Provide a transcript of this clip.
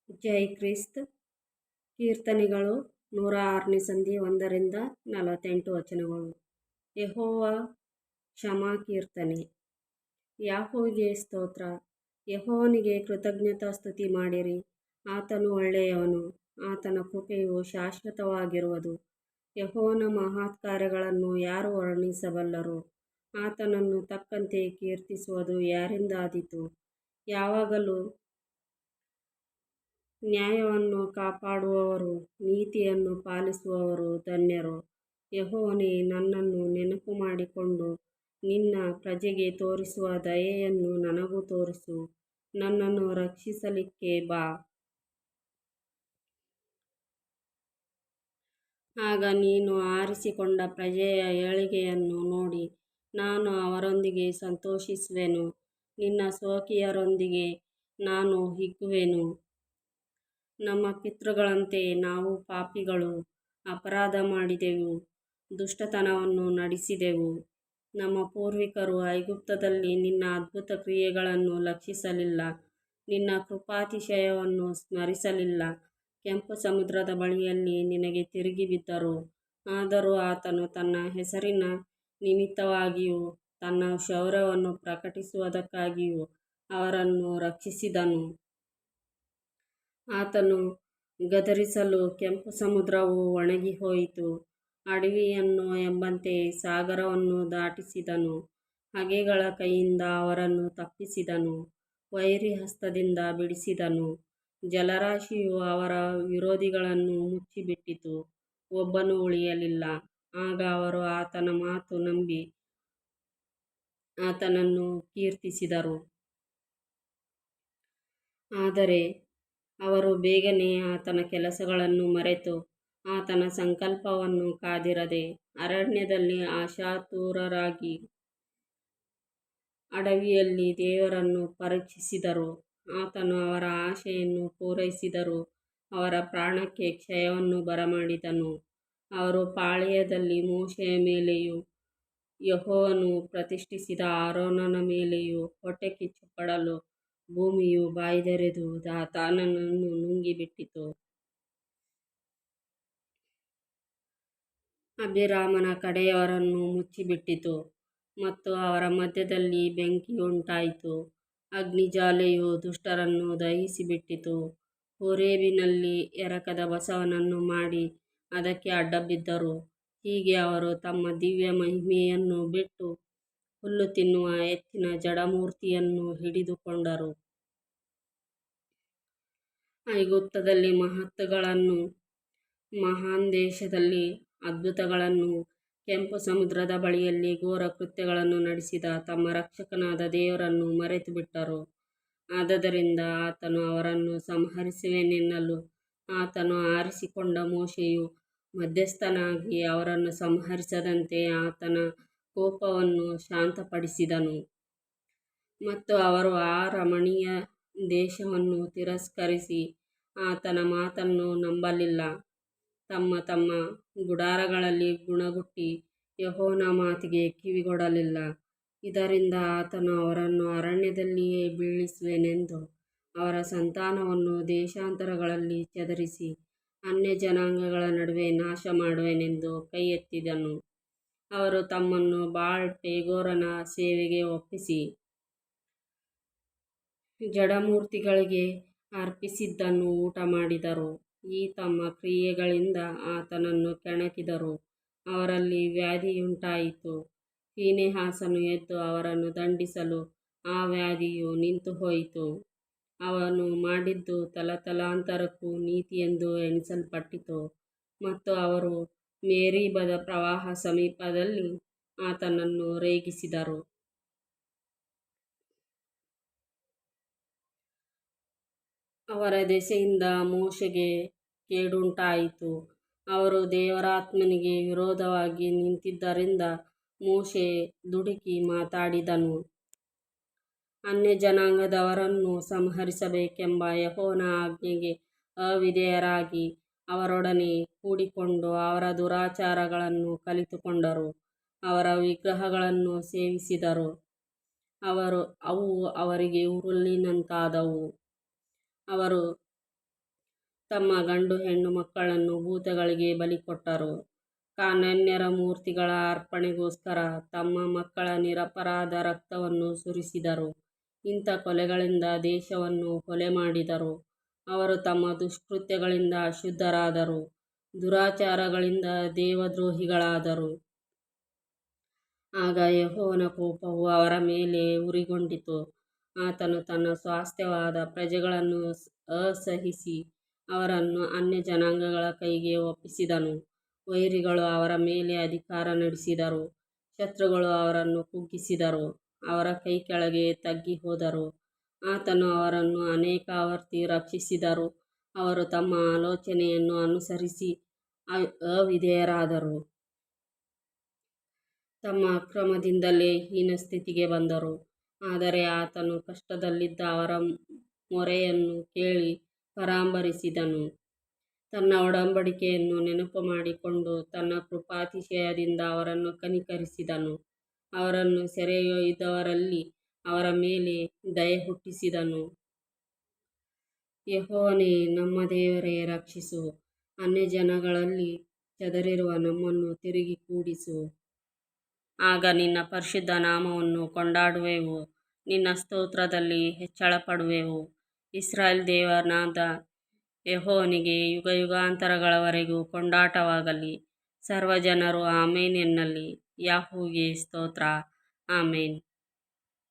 ಜೈ ಕ್ರಿಸ್ತ. ಕೀರ್ತನೆಗಳು 106ನೇ ಸಂಧಿ 1-48 ವಚನಗಳು. ಯೆಹೋವ ಕ್ಷಮಾ ಕೀರ್ತನೆ. ಯಾಹೋವನಿಗೆ ಸ್ತೋತ್ರ. ಯೆಹೋವನಿಗೆ ಕೃತಜ್ಞತಾ ಸ್ತುತಿ ಮಾಡಿರಿ. ಆತನು ಒಳ್ಳೆಯವನು, ಆತನ ಕೃಪೆಯು ಶಾಶ್ವತವಾಗಿರುವುದು. ಯೆಹೋವನ ಮಹತ್ಕಾರ್ಯಗಳನ್ನು ಯಾರು ವರ್ಣಿಸಬಲ್ಲರು? ಆತನನ್ನು ತಕ್ಕಂತೆ ಕೀರ್ತಿಸುವುದು ಯಾರಿಂದಾದೀತು? ಯಾವಾಗಲೂ ನ್ಯಾಯವನ್ನು ಕಾಪಾಡುವವರು, ನೀತಿಯನ್ನು ಪಾಲಿಸುವವರು ಧನ್ಯರು. ಯೆಹೋವನೇ, ನನ್ನನ್ನು ನೆನಪು ಮಾಡಿಕೊಂಡು ನಿನ್ನ ಪ್ರಜೆಗೆ ತೋರಿಸುವ ದಯೆಯನ್ನು ನನಗೂ ತೋರಿಸು. ನನ್ನನ್ನು ರಕ್ಷಿಸಲಿಕ್ಕೆ ಬಾ. ಆಗ ನೀನು ಆರಿಸಿಕೊಂಡ ಪ್ರಜೆಯ ಏಳಿಗೆಯನ್ನು ನೋಡಿ ನಾನು ಅವರೊಂದಿಗೆ ಸಂತೋಷಿಸುವೆನು. ನಿನ್ನ ಸ್ವಕೀಯರೊಂದಿಗೆ ನಾನು ಹಿಗ್ಗುವೆನು. ನಮ್ಮ ಪಿತೃಗಳಂತೆ ನಾವು ಪಾಪಿಗಳು, ಅಪರಾಧ ಮಾಡಿದೆವು, ದುಷ್ಟತನವನ್ನು ನಡೆಸಿದೆವು. ನಮ್ಮ ಪೂರ್ವಿಕರು ಐಗುಪ್ತದಲ್ಲಿ ನಿನ್ನ ಅದ್ಭುತ ಕ್ರಿಯೆಗಳನ್ನು ಲಕ್ಷಿಸಲಿಲ್ಲ, ನಿನ್ನ ಕೃಪಾತಿಶಯವನ್ನು ಸ್ಮರಿಸಲಿಲ್ಲ. ಕೆಂಪು ಸಮುದ್ರದ ಬಳಿಯಲ್ಲಿ ನಿನಗೆ ತಿರುಗಿ ಬಿದ್ದರು. ಆದರೂ ಆತನು ತನ್ನ ಹೆಸರಿನ ನಿಮಿತ್ತವಾಗಿಯೂ ತನ್ನ ಶೌರ್ಯವನ್ನು ಪ್ರಕಟಿಸುವುದಕ್ಕಾಗಿಯೂ ಅವರನ್ನು ರಕ್ಷಿಸಿದನು. ಆತನು ಗದರಿಸಲು ಕೆಂಪು ಸಮುದ್ರವು ಒಣಗಿಹೋಯಿತು. ಅಡವಿಯನ್ನು ಎಂಬಂತೆ ಸಾಗರವನ್ನು ದಾಟಿಸಿದನು. ಹಗೆಗಳ ಕೈಯಿಂದ ಅವರನ್ನು ತಪ್ಪಿಸಿದನು, ವೈರಿ ಹಸ್ತದಿಂದ ಬಿಡಿಸಿದನು. ಜಲರಾಶಿಯು ಅವರ ವಿರೋಧಿಗಳನ್ನು ಮುಚ್ಚಿಬಿಟ್ಟಿತು, ಒಬ್ಬನೂ ಉಳಿಯಲಿಲ್ಲ. ಆಗ ಅವರು ಆತನ ಮಾತು ನಂಬಿ ಆತನನ್ನು ಕೀರ್ತಿಸಿದರು. ಆದರೆ ಅವರು ಬೇಗನೆ ಆತನ ಕೆಲಸಗಳನ್ನು ಮರೆತು ಆತನ ಸಂಕಲ್ಪವನ್ನು ಕಾದಿರದೆ ಅರಣ್ಯದಲ್ಲಿ ಆಶಾತುರರಾಗಿ ಅಡವಿಯಲ್ಲಿ ದೇವರನ್ನು ಪರೀಕ್ಷಿಸಿದರು. ಆತನು ಅವರ ಆಶೆಯನ್ನು ಪೂರೈಸಿದರೂ ಅವರ ಪ್ರಾಣಕ್ಕೆ ಕ್ಷಯವನ್ನು ಬರಮಾಡಿದನು. ಅವರು ಪಾಳೆಯದಲ್ಲಿ ಮೋಶೆಯ ಮೇಲೆಯೂ ಯೆಹೋವನು ಪ್ರತಿಷ್ಠಿಸಿದ ಆರೋನನ ಮೇಲೆಯೂ ಹೊಟ್ಟೆಕಿಚ್ಚುಪಡಲು ಭೂಮಿಯು ಬಾಯ್ದೆರೆದು ದಾತಾನನನ್ನು ನುಂಗಿಬಿಟ್ಟಿತು. ಅಬೀರಾಮನ ಕಡೆಯವರನ್ನು ಮುಚ್ಚಿಬಿಟ್ಟಿತು ಮತ್ತು ಅವರ ಮಧ್ಯದಲ್ಲಿ ಬೆಂಕಿಯುಂಟಾಯಿತು. ಅಗ್ನಿಜ್ವಾಲೆಯು ದುಷ್ಟರನ್ನು ದಹಿಸಿಬಿಟ್ಟಿತು. ಹೋರೇಬಿನಲ್ಲಿ ಎರಕದ ಬಸವನನ್ನು ಮಾಡಿ ಅದಕ್ಕೆ ಅಡ್ಡಬಿದ್ದರು. ಹೀಗೆ ಅವರು ತಮ್ಮ ದಿವ್ಯ ಮಹಿಮೆಯನ್ನು ಬಿಟ್ಟು ಹುಲ್ಲು ತಿನ್ನುವ ಎತ್ತಿನ ಜಡಮೂರ್ತಿಯನ್ನು ಹಿಡಿದುಕೊಂಡರು. ಐಗುಪ್ತದಲ್ಲಿ ಮಹತ್ತುಗಳನ್ನೂ ಮಹಾನ್ ದೇಶದಲ್ಲಿ ಅದ್ಭುತಗಳನ್ನೂ ಕೆಂಪು ಸಮುದ್ರದ ಬಳಿಯಲ್ಲಿ ಘೋರ ಕೃತ್ಯಗಳನ್ನು ನಡೆಸಿದ ತಮ್ಮ ರಕ್ಷಕನಾದ ದೇವರನ್ನು ಮರೆತುಬಿಟ್ಟರು. ಆದದರಿಂದ ಆತನು ಅವರನ್ನು ಸಂಹರಿಸುವೆನೆನ್ನಲು ಆತನು ಆರಿಸಿಕೊಂಡ ಮೋಶೆಯು ಮಧ್ಯಸ್ಥನಾಗಿ ಅವರನ್ನು ಸಂಹರಿಸದಂತೆ ಆತನ ಕೋಪವನ್ನು ಶಾಂತಪಡಿಸಿದನು. ಮತ್ತು ಅವರು ಆ ರಮಣೀಯ ದೇಶವನ್ನು ತಿರಸ್ಕರಿಸಿ ಆತನ ಮಾತನ್ನು ನಂಬಲಿಲ್ಲ. ತಮ್ಮ ತಮ್ಮ ಗುಡಾರಗಳಲ್ಲಿ ಗುಣಗುಟ್ಟಿ ಯೆಹೋವನ ಮಾತಿಗೆ ಕಿವಿಗೊಡಲಿಲ್ಲ. ಇದರಿಂದ ಆತನು ಅವರನ್ನು ಅರಣ್ಯದಲ್ಲಿಯೇ ಬೀಳಿಸುವೆನೆಂದೂ ಅವರ ಸಂತಾನವನ್ನು ದೇಶಾಂತರಗಳಲ್ಲಿ ಚದರಿಸಿ ಅನ್ಯಜನಾಂಗಗಳ ನಡುವೆ ನಾಶಮಾಡುವೆನೆಂದೂ ಕೈಯೆತ್ತಿದನು. ಅವರು ತಮ್ಮನ್ನು ಬಾಳ್ ಪೆಗೋರನ ಸೇವೆಗೆ ಒಪ್ಪಿಸಿ ಜಡಮೂರ್ತಿಗಳಿಗೆ ಅರ್ಪಿಸಿದ್ದನ್ನು ಊಟಮಾಡಿದರು. ಈ ತಮ್ಮ ಕ್ರಿಯೆಗಳಿಂದ ಆತನನ್ನು ಕೆಣಕಿದರು. ಅವರಲ್ಲಿ ವ್ಯಾಧಿಯುಂಟಾಯಿತು. ಫೀನೆಹಾಸನು ಎದ್ದು ಅವರನ್ನು ದಂಡಿಸಲು ಆ ವ್ಯಾಧಿಯು ನಿಂತುಹೋಯಿತು. ಅವನು ಮಾಡಿದ್ದು ತಲತಲಾಂತರಕ್ಕೂ ನೀತಿಯೆಂದು ಎಣಿಸಲ್ಪಟ್ಟಿತು. ಮತ್ತು ಅವರು ಮೇರೀಬದ ಪ್ರವಾಹ ಸಮೀಪದಲ್ಲಿ ಆತನನ್ನು ರೇಗಿಸಿದರು. ಅವರ ದೆಸೆಯಿಂದ ಮೋಶೆಗೆ ಕೇಡುಂಟಾಯಿತು. ಅವರು ದೇವರಾತ್ಮನಿಗೆ ವಿರೋಧವಾಗಿ ನಿಂತಿದ್ದರಿಂದ ಮೋಶೆ ದುಡುಕಿ ಮಾತಾಡಿದನು. ಅನ್ಯಜನಾಂಗದವರನ್ನು ಸಂಹರಿಸಬೇಕೆಂಬ ಯೆಹೋವನ ಆಜ್ಞೆಗೆ ಅವಿಧೇಯರಾಗಿ ಅವರೊಡನೆ ಕೂಡಿಕೊಂಡು ಅವರ ದುರಾಚಾರಗಳನ್ನು ಕಲಿತುಕೊಂಡರು. ಅವರ ವಿಗ್ರಹಗಳನ್ನು ಸೇವಿಸಿದರು. ಅವು ಅವರಿಗೆ ಉರುಲಿನಂತಾದವು. ಅವರು ತಮ್ಮ ಗಂಡು ಹೆಣ್ಣು ಮಕ್ಕಳನ್ನು ಭೂತಗಳಿಗೆ ಬಲಿಕೊಟ್ಟರು. ಕಾನಾನ್ಯರ ಮೂರ್ತಿಗಳ ಅರ್ಪಣೆಗೋಸ್ಕರ ತಮ್ಮ ಮಕ್ಕಳ ನಿರಪರಾಧ ರಕ್ತವನ್ನು ಸುರಿಸಿದರು. ಇಂಥ ಕೊಲೆಗಳಿಂದ ದೇಶವನ್ನು ಕೊಲೆ ಮಾಡಿದರು. ಅವರು ತಮ್ಮ ದುಷ್ಕೃತ್ಯಗಳಿಂದ ಅಶುದ್ಧರಾದರು, ದುರಾಚಾರಗಳಿಂದ ದೇವದ್ರೋಹಿಗಳಾದರು. ಆಗ ಯೆಹೋವನ ಕೋಪವು ಅವರ ಮೇಲೆ ಉರಿಗೊಂಡಿತು. ಆತನು ತನ್ನ ಸ್ವಾಸ್ತ್ಯವಾದ ಪ್ರಜೆಗಳನ್ನು ಅಸಹ್ಯಿಸಿ ಅವರನ್ನು ಅನ್ಯಜನಾಂಗಗಳ ಕೈಗೆ ಒಪ್ಪಿಸಿದನು. ವೈರಿಗಳು ಅವರ ಮೇಲೆ ಅಧಿಕಾರ ನಡೆಸಿದರು, ಶತ್ರುಗಳು ಅವರನ್ನು ಕುಗ್ಗಿಸಿದರು, ಅವರ ಕೈಕೆಳಗೆ ತಗ್ಗಿ ಹೋದರು. ಆತನು ಅವರನ್ನು ಅನೇಕ ಆವರ್ತಿ ರಕ್ಷಿಸಿದರೂ ಅವರು ತಮ್ಮ ಆಲೋಚನೆಯನ್ನು ಅನುಸರಿಸಿ ಅವಿಧೇಯರಾದರು. ತಮ್ಮ ಅಕ್ರಮದಿಂದಲೇ ಹೀನಸ್ಥಿತಿಗೆ ಬಂದರು. ಆದರೆ ಆತನು ಕಷ್ಟದಲ್ಲಿದ್ದ ಅವರ ಮೊರೆಯನ್ನು ಕೇಳಿ ಪರಾಂಬರಿಸಿದನು. ತನ್ನ ಒಡಂಬಡಿಕೆಯನ್ನು ನೆನಪುಮಾಡಿಕೊಂಡು ತನ್ನ ಕೃಪಾತಿಶಯದಿಂದ ಅವರನ್ನು ಕನಿಕರಿಸಿದನು. ಅವರನ್ನು ಸೆರೆಯೊಯ್ದವರಲ್ಲಿ ಅವರ ಮೇಲೆ ದಯೆ ಹುಟ್ಟಿಸಿದನು. ಯೆಹೋವನೇ, ನಮ್ಮ ದೇವರೇ, ರಕ್ಷಿಸು. ಅನ್ಯಜನಗಳಲ್ಲಿ ಚದರಿರುವ ನಮ್ಮನ್ನು ತಿರುಗಿ ಕೂಡಿಸು. ಆಗ ನಿನ್ನ ಪರಿಶುದ್ಧ ನಾಮವನ್ನು ಕೊಂಡಾಡುವೆವು, ನಿನ್ನ ಸ್ತೋತ್ರದಲ್ಲಿ ಹೆಚ್ಚಳಪಡುವೆವು. ಇಸ್ರಾಯೇಲ್ ದೇವರಾದ ಯೆಹೋವನಿಗೆ ಯುಗಯುಗಾಂತರಗಳವರೆಗೂ ಕೊಂಡಾಟವಾಗಲಿ. ಸರ್ವಜನರು ಆಮೆನ್ ಎನ್ನಲಿ. ಯಾಹೂಗೆ ಸ್ತೋತ್ರ. ಆಮೆನ್.